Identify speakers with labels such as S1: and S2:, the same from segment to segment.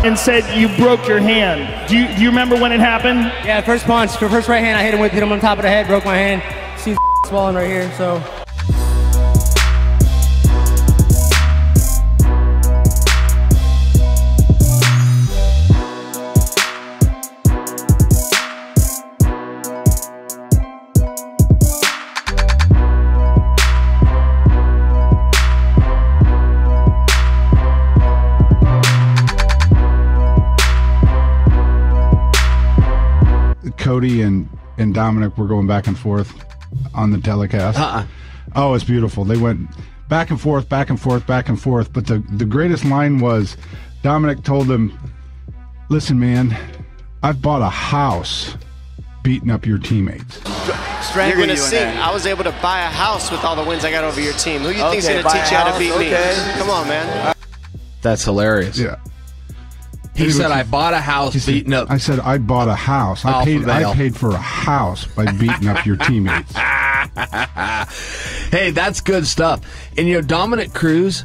S1: and said you broke your hand. Do you remember when it happened?
S2: Yeah, first punch, the first right hand I hit him on top of the head, broke my hand. See swollen right here, so.
S3: Cody and Dominic were going back and forth on the telecast. Oh, it's beautiful. They went back and forth, back and forth, back and forth. But the greatest line was Dominic told him, "Listen, man, I've bought a house beating up your teammates."
S4: You're going to see. I was able to buy a house with all the wins I got over your team. Who do you think's going to teach you how to beat me? Come on, man.
S5: That's hilarious.
S3: Yeah.
S5: He said, I bought a house beating up.
S3: I said, I bought a house. I paid for a house by beating up your teammates.
S5: Hey, that's good stuff. And, you know, Dominic Cruz,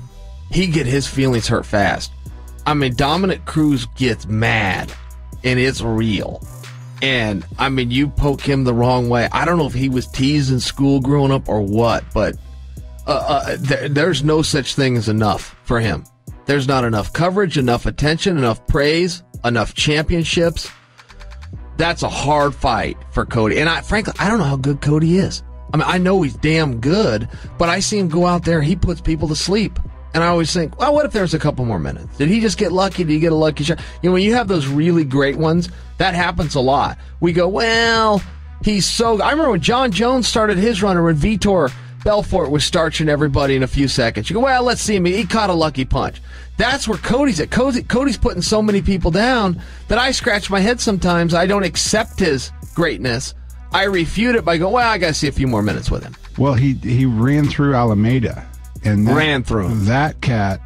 S5: he get his feelings hurt fast. I mean, Dominic Cruz gets mad, and it's real. And, I mean, you poke him the wrong way. I don't know if he was teased in school growing up or what, but there's no such thing as enough for him. There's not enough coverage, enough attention, enough praise, enough championships. That's a hard fight for Cody. And frankly, I don't know how good Cody is. I mean, I know he's damn good, but I see him go out there, he puts people to sleep. And I always think, well, what if there's a couple more minutes? Did he just get lucky? Did he get a lucky shot? You know, when you have those really great ones, that happens a lot. We go, well, he's so... I remember when John Jones started his run, or when Vitor Belfort was starching everybody in a few seconds. You go, well, let's see him. He caught a lucky punch. That's where Cody's at. Cody's putting so many people down that I scratch my head sometimes. I don't accept his greatness. I refute it by going, well, I got to see a few more minutes with him.
S3: Well, he ran through Alameda. And
S5: ran through him.
S3: That cat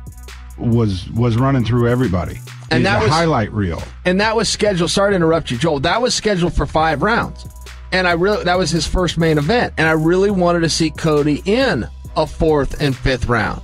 S3: was running through everybody.
S5: And that was
S3: highlight reel.
S5: And that was scheduled. Sorry to interrupt you, Joel. That was scheduled for 5 rounds. And that was his first main event. And I really wanted to see Cody in a 4th and 5th round.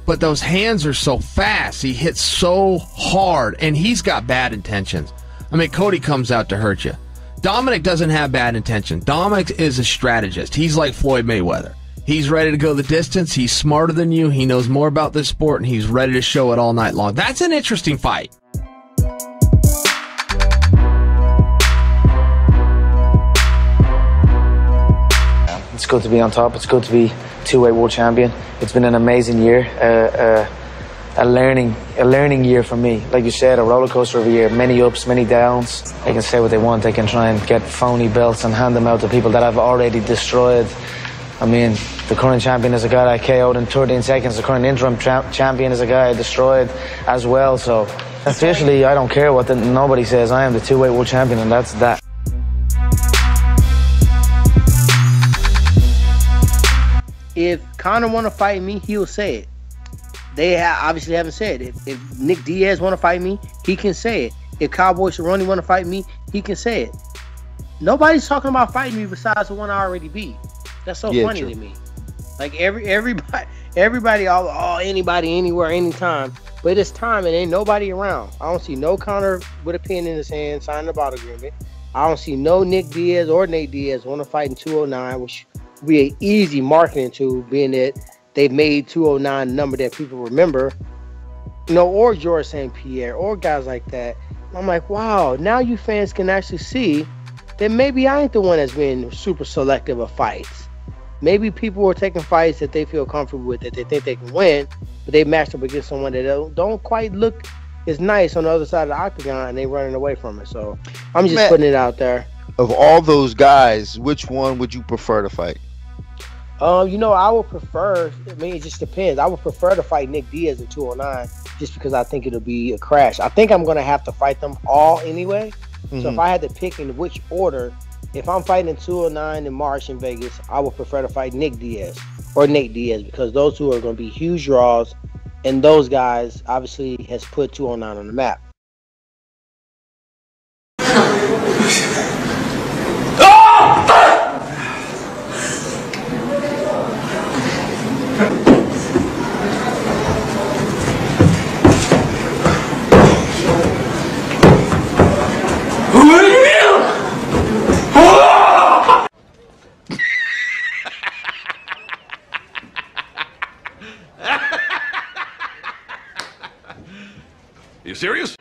S5: But those hands are so fast. He hits so hard. And he's got bad intentions. I mean, Cody comes out to hurt you. Dominic doesn't have bad intentions. Dominic is a strategist. He's like Floyd Mayweather. He's ready to go the distance. He's smarter than you. He knows more about this sport, and he's ready to show it all night long. That's an interesting fight.
S6: It's good to be on top. It's good to be two-weight world champion. It's been an amazing year, a learning year for me. Like you said, a roller coaster of a year. Many ups, many downs. They can say what they want. They can try and get phony belts and hand them out to people that I've already destroyed. I mean, the current champion is a guy I KO'd in 13 seconds. The current interim champion is a guy I destroyed as well. So officially, I don't care what nobody says. I am the two-weight world champion, and that's that.
S7: If Conor want to fight me, he'll say it. They obviously haven't said it. If Nick Diaz want to fight me, he can say it. If Cowboy Cerrone want to fight me, he can say it. Nobody's talking about fighting me besides the one I already beat. That's so funny to me. Like everybody, anybody, anywhere, anytime. But it's time and ain't nobody around. I don't see no Conor with a pen in his hand signing the bout agreement. I don't see no Nick Diaz or Nate Diaz want to fight in 209, which would be an easy marketing tool, being that they've made 209 a number that people remember. You know, or George St. Pierre or guys like that. I'm like, wow, now you fans can actually see that maybe I ain't the one that's been super selective of fights. Maybe people are taking fights that they feel comfortable with, that they think they can win, but they matched up against someone that don't quite look as nice on the other side of the octagon, and they running away from it. So I'm just putting it out there.
S8: Of all those guys, which one would you prefer to fight?
S7: You know, I would prefer, I mean, it just depends. I would prefer to fight Nick Diaz in 209 just because I think it'll be a crash. I think I'm going to have to fight them all anyway. Mm-hmm. So if I had to pick in which order, if I'm fighting in 209 in March in Vegas, I would prefer to fight Nick Diaz or Nate Diaz because those two are going to be huge draws, and those guys obviously has put 209 on the map.
S9: serious?